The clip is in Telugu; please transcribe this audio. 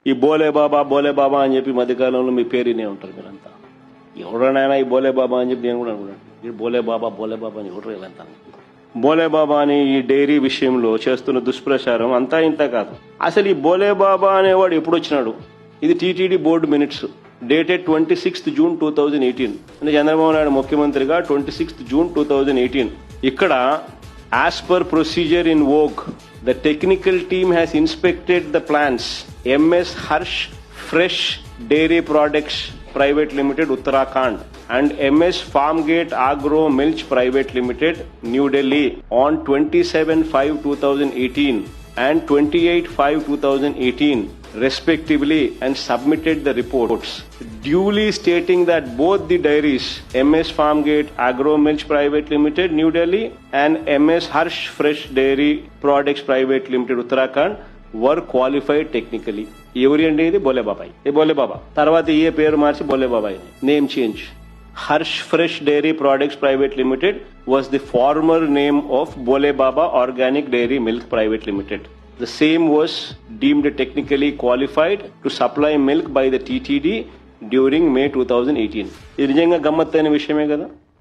ఈ బోలే బాబా అని చెప్పి మధ్యకాలంలో మీ పేరునే ఉంటారు మీరంతా. ఎవరైనా ఈ బోలే బాబా అని చెప్పి నేను కూడా అనుకున్నాను. ఈ బోలే బాబా అని ఎవరు వీళ్ళంతా. బోలే బాబా అని ఈ డైరీ విషయంలో చేస్తున్న దుష్ప్రచారం అంతా ఇంత కాదు. అసలు ఈ బోలే బాబా అనేవాడు ఎప్పుడు వచ్చినాడు? ఇది TTD board minutes dated 26th June 2018. అంటే చంద్రబాబు నాయుడు ముఖ్యమంత్రిగా 26th June 2018. ఇక్కడ as per procedure in vogue the technical team has inspected the plans MS Harsh fresh dairy products Private Limited, Uttarakhand, and MS Farmgate Agro Milch Private Limited, New Delhi, on 27/5/2018 and 28/5/2018, respectively, and submitted the reports, duly stating that both the dairies, MS Farmgate Agro Milch Private Limited, New Delhi, and MS Harsh Fresh Dairy Products Private Limited, Uttarakhand, were qualified technically. ఎవరి అండి? ఇది బోలే బాబాయ్. ఏ బోలే బాబా తర్వాత ఏ పేరు మార్చి Bole Baba name change. Harsh fresh dairy products private limited was the former name of Bole Baba organic dairy milk private limited. The same was deemed technically qualified to supply milk by the TTD during May 2018. ఇది నిజంగా గమ్మత్తైన విషయమే కదా.